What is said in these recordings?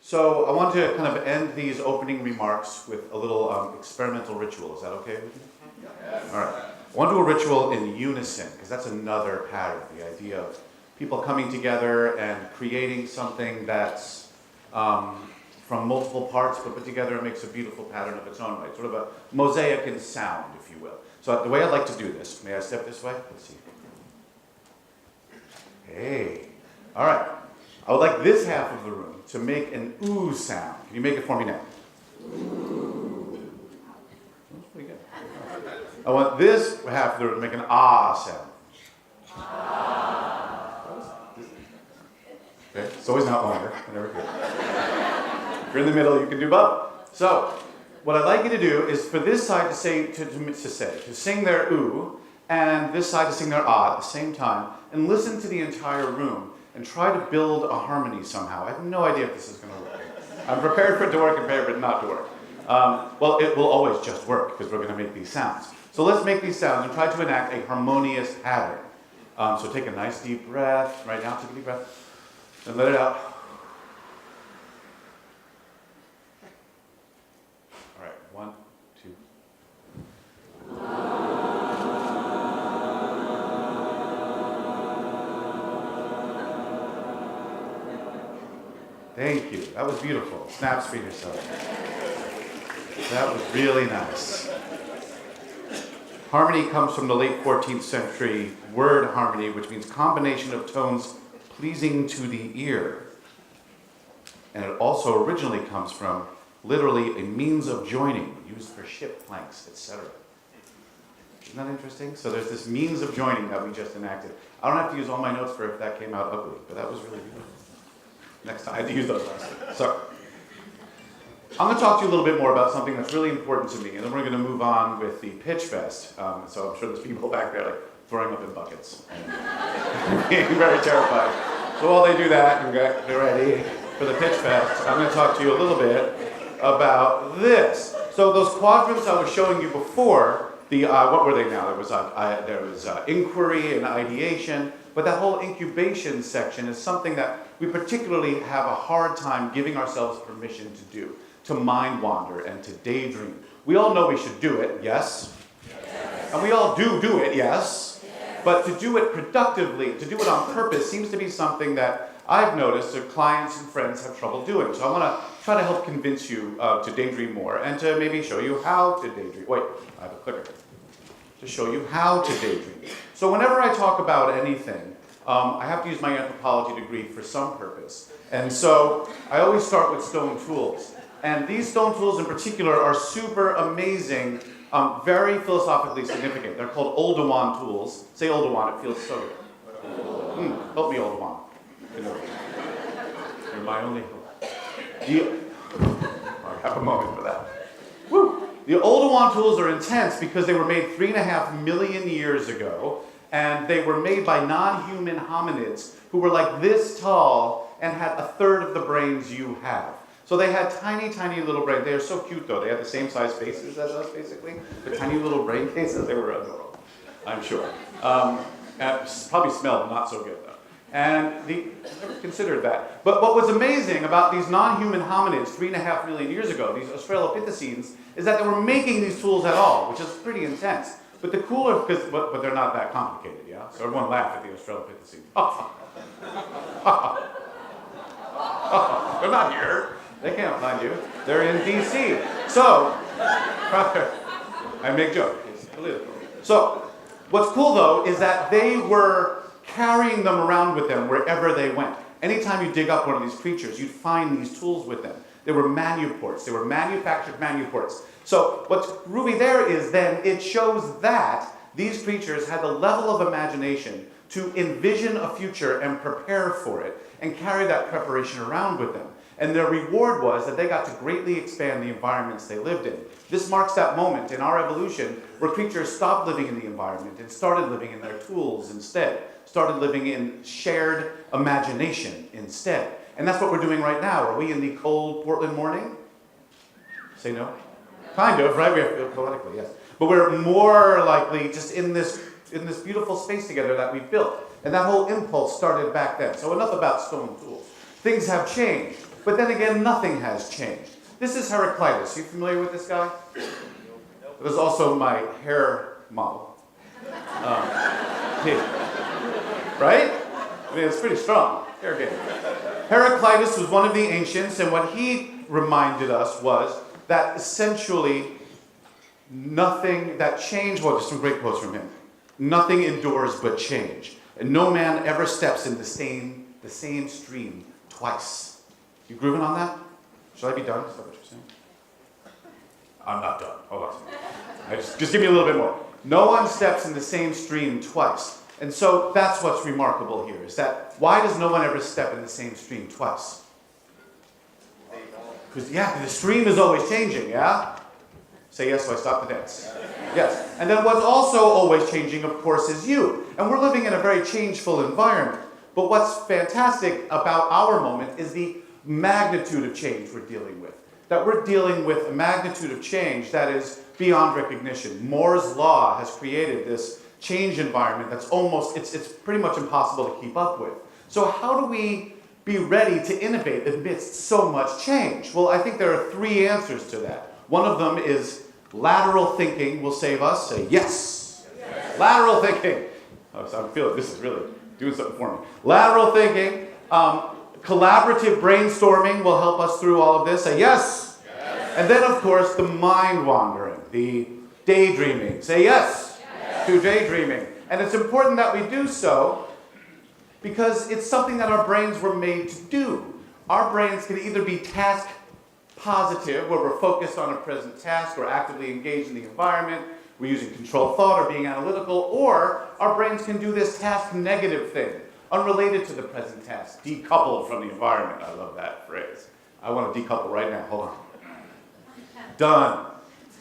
So I want to kind of end these opening remarks with a little experimental ritual. Is that okay with you? Yes. All right. I want to do a ritual in unison, because that's another pattern, the idea of people coming together and creating something that's from multiple parts, but put together and makes a beautiful pattern of its own right. Sort of a mosaic in sound, if you will. So the way I'd like to do this, may I step this way? Let's see. Hey. All right. I would like this half of the room to make an ooh sound. Can you make it for me now? Ooh. That's pretty good. I want this half of the room to make an ah sound. Ah. Okay. It's always not longer. Never good. If you're in the middle, you can do both. So, what I'd like you to do is for this side to say to sing their ooh, and this side to sing their ah at the same time, and listen to the entire room and try to build a harmony somehow. I have no idea if this is going to work. I'm prepared for it to work and prepared for it not to work. Well, it will always just work because we're going to make these sounds. So let's make these sounds and try to enact a harmonious pattern. So take a nice deep breath. Right now, take a deep breath. And let it out. All right, 1, 2. Thank you. That was beautiful. Snaps for yourself. That was really nice. Harmony comes from the late 14th century word harmony, which means combination of tones pleasing to the ear. And it also originally comes from literally a means of joining, used for ship planks, etc. Isn't that interesting? So there's this means of joining that we just enacted. I don't have to use all my notes for if that came out ugly, but that was really beautiful. Next time, I had to use those last time. So, I'm going to talk to you a little bit more about something that's really important to me, and then we're going to move on with the pitch fest. So I'm sure there's people back there like throwing up in buckets and being very terrified. So while they do that and get ready for the pitch fest, I'm going to talk to you a little bit about this. So those quadrants I was showing you before, what were they now? There was inquiry and ideation, but that whole incubation section is something that we particularly have a hard time giving ourselves permission to do, to mind wander and to daydream. We all know we should do it, yes? Yes. And we all do it, yes? Yes? But to do it productively, to do it on purpose, seems to be something that I've noticed that clients and friends have trouble doing. So I want to try to help convince you to daydream more and to maybe show you how to daydream. Wait, I have a clicker. To show you how to daydream. So whenever I talk about anything, I have to use my anthropology degree for some purpose. And so I always start with stone tools. And these stone tools in particular are super amazing, very philosophically significant. They're called Oldowan tools. Say Oldowan, it feels so good. Help me, Oldowan. You're my only hope. I have a moment for that. Woo! The Oldowan tools are intense because they were made 3.5 million years ago. And they were made by non-human hominids who were like this tall and had 1/3 of the brains you have. So they had tiny, tiny little brains. They are so cute, though. They had the same size faces as us, basically. The tiny little brain cases. They were adorable, I'm sure. Probably smelled not so good, though. And I never considered that. But what was amazing about these non-human hominids 3.5 million years ago, these Australopithecines, is that they were making these tools at all, which is pretty intense. But the cooler, but they're not that complicated, yeah? So everyone laughed at the Australopithecines. They're not here. They can't find you. They're in D.C. So, I make jokes. It's political. So, what's cool though is that they were carrying them around with them wherever they went. Anytime you dig up one of these creatures, you'd find these tools with them. They were manuports. They were manufactured manuports. So what's groovy there is then it shows that these creatures had the level of imagination to envision a future and prepare for it and carry that preparation around with them. And their reward was that they got to greatly expand the environments they lived in. This marks that moment in our evolution where creatures stopped living in the environment and started living in their tools instead, started living in shared imagination instead. And that's what we're doing right now. Are we in the cold Portland morning? Say no? Kind of, right? We have to feel poetically, yes. But we're more likely just in this beautiful space together that we've built. And that whole impulse started back then. So enough about stone tools. Things have changed. but then again, nothing has changed. This is Heraclitus. Are you familiar with this guy? It was also my hair model. Right? I mean, it's pretty strong. Hair game. Heraclitus was one of the ancients, and what he reminded us was that essentially nothing, that change, well, there's some great quotes from him. Nothing endures but change, and no man ever steps in the same stream twice. You grooving on that? Should I be done? Is that what you're saying? I'm not done. Hold on. Just give me a little bit more. No one steps in the same stream twice. And so that's what's remarkable here, is that why does no one ever step in the same stream twice? Because, the stream is always changing, yeah? Say yes, so I stop the dance. Yes. And then what's also always changing, of course, is you. And we're living in a very changeful environment. But what's fantastic about our moment is the magnitude of change we're dealing with. That we're dealing with a magnitude of change that is beyond recognition. Moore's law has created this change environment that's almost, it's pretty much impossible to keep up with. So how do we be ready to innovate amidst so much change? Well, I think there are three answers to that. One of them is lateral thinking will save us. Say yes. Yes. Lateral thinking. Oh, so I'm feeling this is really doing something for me. Lateral thinking. Collaborative brainstorming will help us through all of this. Say yes. Yes. And then, of course, the mind wandering, the daydreaming. Say yes. To daydreaming. And it's important that we do so because it's something that our brains were made to do. Our brains can either be task positive, where we're focused on a present task, we're actively engaged in the environment, we're using controlled thought or being analytical, or our brains can do this task negative thing, unrelated to the present task, decoupled from the environment. I love that phrase. I want to decouple right now. Hold on. Done.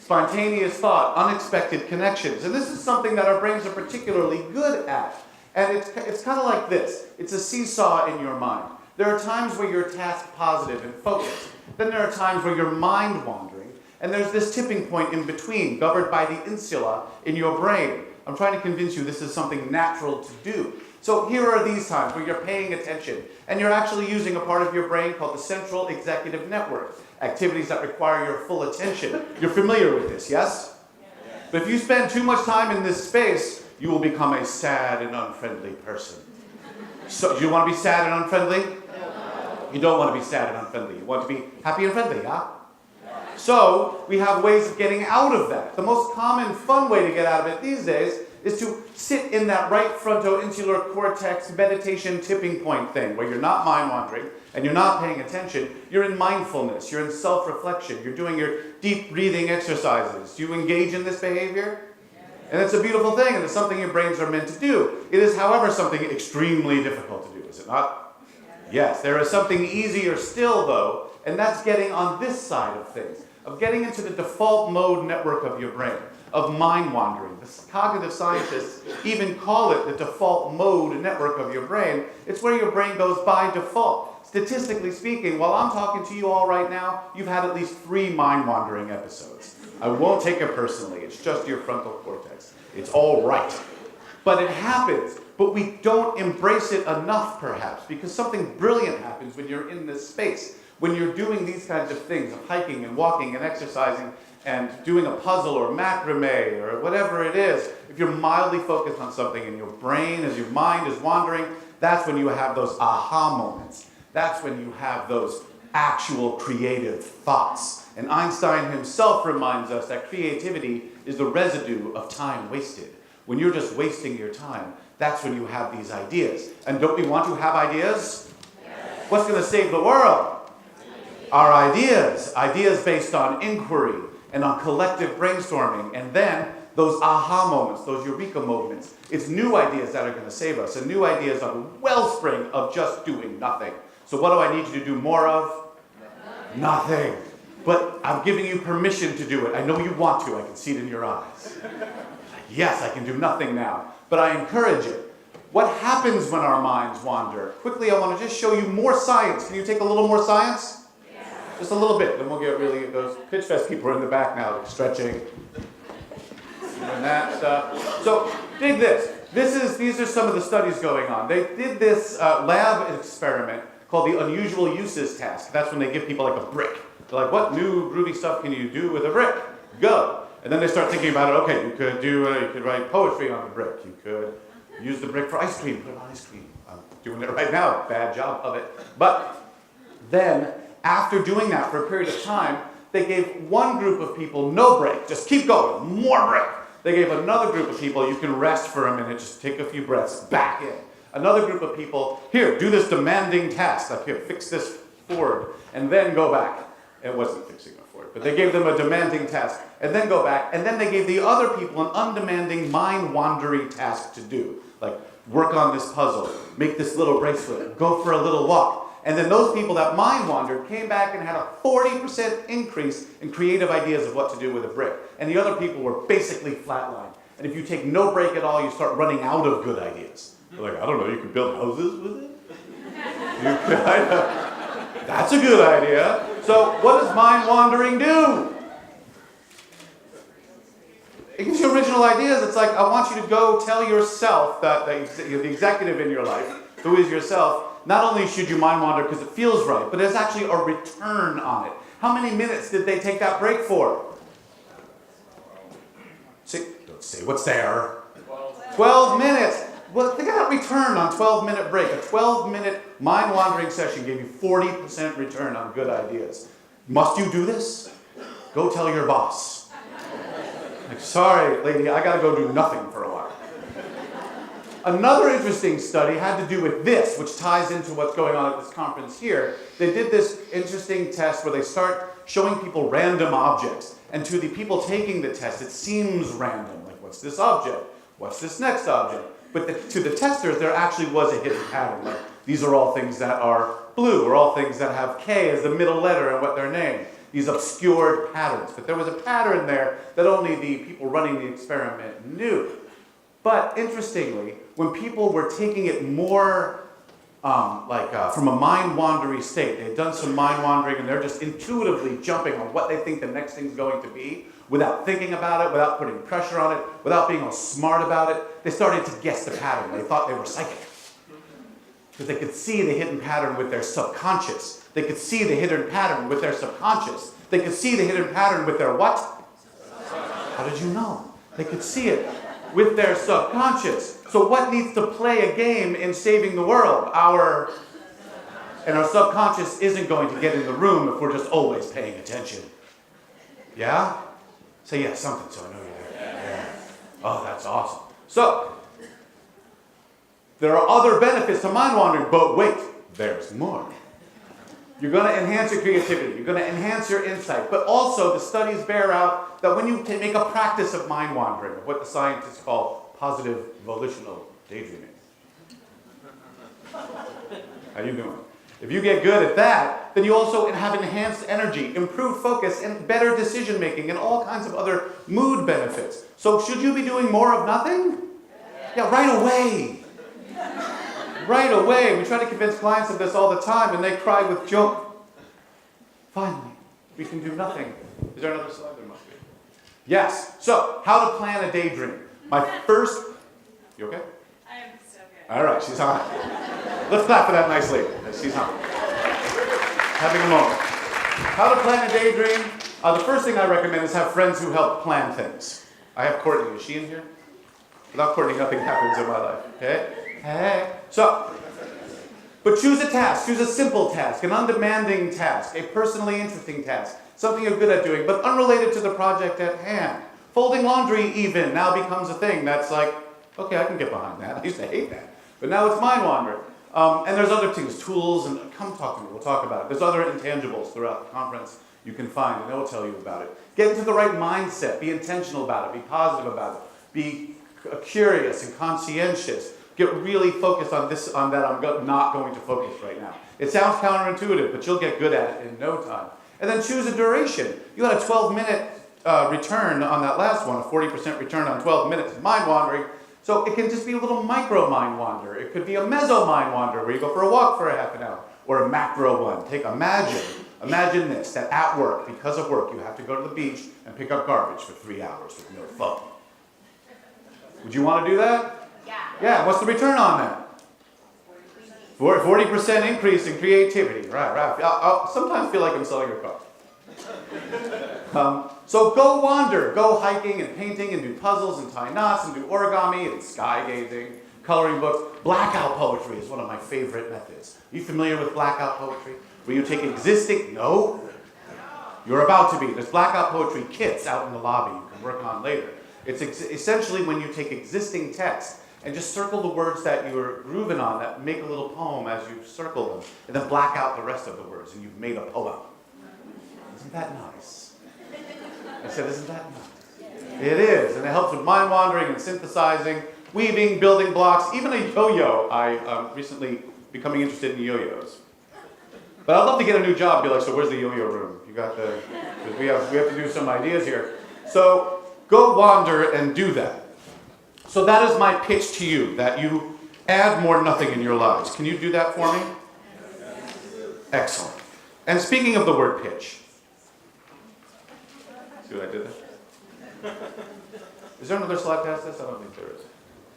Spontaneous thought, unexpected connections. And this is something that our brains are particularly good at. And it's kind of like this. It's a seesaw in your mind. There are times where you're task positive and focused. Then there are times where you're mind wandering. And there's this tipping point in between, governed by the insula in your brain. I'm trying to convince you this is something natural to do. So here are these times where you're paying attention. And you're actually using a part of your brain called the central executive network. Activities that require your full attention. You're familiar with this, yes? Yes. But if you spend too much time in this space, you will become a sad and unfriendly person. So, do you want to be sad and unfriendly? No. You don't want to be sad and unfriendly. You want to be happy and friendly, yeah? So, we have ways of getting out of that. The most common, fun way to get out of it these days is to sit in that right frontoinsular cortex meditation tipping point thing, where you're not mind-wandering and you're not paying attention. You're in mindfulness. You're in self-reflection. You're doing your deep breathing exercises. Do you engage in this behavior? And it's a beautiful thing, and it's something your brains are meant to do. It is, however, something extremely difficult to do, is it not? Yes, there is something easier still, though, and that's getting on this side of things, of getting into the default mode network of your brain, of mind wandering. The cognitive scientists even call it the default mode network of your brain. It's where your brain goes by default. Statistically speaking, while I'm talking to you all right now, you've had at least 3 mind wandering episodes. I won't take it personally. It's just your frontal cortex. It's all right. But it happens. But we don't embrace it enough, perhaps, because something brilliant happens when you're in this space. When you're doing these kinds of things, of hiking and walking and exercising and doing a puzzle or macrame or whatever it is, if you're mildly focused on something in your brain, as your mind is wandering, that's when you have those aha moments. That's when you have those actual creative thoughts. And Einstein himself reminds us that creativity is the residue of time wasted. When you're just wasting your time, that's when you have these ideas. And don't we want to have ideas? Yes. What's going to save the world? Our ideas. Ideas based on inquiry and on collective brainstorming. And then those aha moments, those eureka moments. It's new ideas that are going to save us. And new ideas are the wellspring of just doing nothing. So what do I need you to do more of? Nothing. But I'm giving you permission to do it. I know you want to. I can see it in your eyes. Yes, I can do nothing now. But I encourage it. What happens when our minds wander? Quickly, I want to just show you more science. Can you take a little more science? Yeah. Just a little bit. Then we'll get really, those Pitch Fest people are in the back now, like stretching. And that stuff. So, dig this. These are some of the studies going on. They did this lab experiment called the unusual uses task. That's when they give people like a brick. They're like, what new groovy stuff can you do with a brick? Go. And then they start thinking about it. Okay, you could write poetry on the brick. You could use the brick for ice cream. Put it on ice cream. I'm doing it right now. Bad job of it. But then, after doing that for a period of time, they gave one group of people no break. Just keep going. More break. They gave another group of people, you can rest for a minute, just take a few breaths, back in. Another group of people, here, do this demanding task, like here, fix this Ford, and then go back. It wasn't fixing a Ford, but they gave them a demanding task, and then go back, and then they gave the other people an undemanding, mind-wandering task to do, like work on this puzzle, make this little bracelet, go for a little walk. And then those people that mind-wandered came back and had a 40% increase in creative ideas of what to do with a brick. And the other people were basically flatlined. And if you take no break at all, you start running out of good ideas. You're like, I don't know, you could build houses with it? You could, that's a good idea. So what does mind-wandering do? It gives you original ideas. It's like, I want you to go tell yourself, that the executive in your life, who is yourself, not only should you mind wander because it feels right, but there's actually a return on it. How many minutes did they take that break for? Don't say what's there. 12 minutes. Well, think of that return on 12-minute break. A 12-minute mind-wandering session gave you 40% return on good ideas. Must you do this? Go tell your boss. Like, sorry, lady, I got to go do nothing for a while. Another interesting study had to do with this, which ties into what's going on at this conference here. They did this interesting test where they start showing people random objects. And to the people taking the test, it seems random. Like, what's this object? What's this next object? But to the testers, there actually was a hidden pattern. Like, these are all things that are blue, or all things that have K as the middle letter and what they're named. These obscured patterns. But there was a pattern there that only the people running the experiment knew. But interestingly, when people were taking it more from a mind-wandering state, they'd done some mind-wandering and they're just intuitively jumping on what they think the next thing's going to be, without thinking about it, without putting pressure on it, without being all smart about it, they started to guess the pattern. They thought they were psychic. Because they could see the hidden pattern with their subconscious. They could see the hidden pattern with their subconscious. They could see the hidden pattern with their what? How did you know? They could see it with their subconscious. So what needs to play a game in saving the world? Our subconscious isn't going to get in the room if we're just always paying attention. Yeah? Say yes, something, so I know you're there. Yeah. Oh, that's awesome. So, there are other benefits to mind wandering, but wait, there's more. You're going to enhance your creativity. You're going to enhance your insight. But also, the studies bear out that when you make a practice of mind wandering, what the scientists call positive volitional daydreaming. How you doing? If you get good at that, then you also have enhanced energy, improved focus, and better decision making, and all kinds of other mood benefits. So should you be doing more of nothing? Yeah, right away. Right away. We try to convince clients of this all the time, and they cry with joy. Finally, we can do nothing. Is there another slide? There must be. Yes. So, how to plan a daydream. My first... You okay? I am so good. All right, she's on. Let's clap for that nice lady. She's on. Having a moment. How to plan a daydream. The first thing I recommend is have friends who help plan things. I have Courtney. Is she in here? Without Courtney, nothing happens in my life. Okay? Hey. So, but choose a task. Choose a simple task, an undemanding task, a personally interesting task, something you're good at doing, but unrelated to the project at hand. Folding laundry even now becomes a thing that's like, okay, I can get behind that. I used to hate that. But now it's mind wandering. And there's other things, tools, and come talk to me, we'll talk about it. There's other intangibles throughout the conference you can find, and they'll tell you about it. Get into the right mindset. Be intentional about it. Be positive about it. Be curious and conscientious. Get really focused on this, on that. I'm not going to focus right now. It sounds counterintuitive, but you'll get good at it in no time. And then choose a duration. You had a 12-minute return on that last one, a 40% return on 12 minutes of mind wandering. So it can just be a little micro mind wander. It could be a meso mind wander where you go for a walk for a half an hour, or a macro one. Imagine this, that at work, because of work, you have to go to the beach and pick up garbage for 3 hours with no phone. Would you want to do that? Yeah. Yeah, what's the return on that? 40% increase in creativity. Right. I'll sometimes feel like I'm selling a car. So go wander, go hiking and painting and do puzzles and tie knots and do origami and sky gazing, coloring books. Blackout poetry is one of my favorite methods. Are you familiar with blackout poetry? Where you take existing, no? You're about to be. There's blackout poetry kits out in the lobby you can work on later. It's essentially when you take existing text and just circle the words that you're grooving on that make a little poem as you circle them, and then black out the rest of the words, and you've made a poem. Isn't that nice? I said, isn't that nice? It is, and it helps with mind wandering and synthesizing, weaving, building blocks, even a yo-yo. I recently becoming interested in yo-yos. But I'd love to get a new job, be like, so where's the yo-yo room? You got the, because we have to do some ideas here. So go wander and do that. So that is my pitch to you, that you add more nothing in your lives. Can you do that for me? Excellent. And speaking of the word pitch, see what I did there? Is there another slide past this? I don't think there is.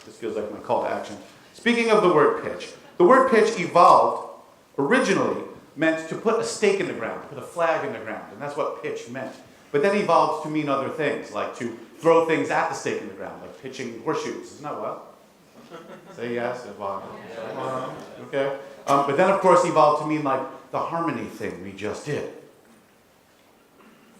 This feels like my call to action. Speaking of the word pitch, the word pitch evolved originally meant to put a stake in the ground, to put a flag in the ground, and that's what pitch meant. But then evolved to mean other things, like to throw things at the stake in the ground, like pitching horseshoes. Isn't that what? Say yes, okay. But then, of course, evolved to mean like the harmony thing we just did.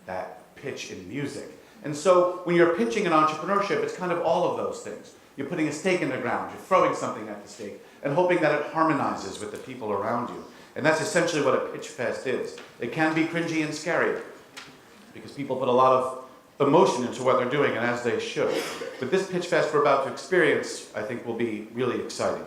That pitch in music. And so when you're pitching in entrepreneurship, it's kind of all of those things. You're putting a stake in the ground, you're throwing something at the stake, and hoping that it harmonizes with the people around you. And that's essentially what a pitch fest is. It can be cringy and scary, because people put a lot of emotion into what they're doing, and as they should. But this pitch fest we're about to experience, I think, will be really exciting.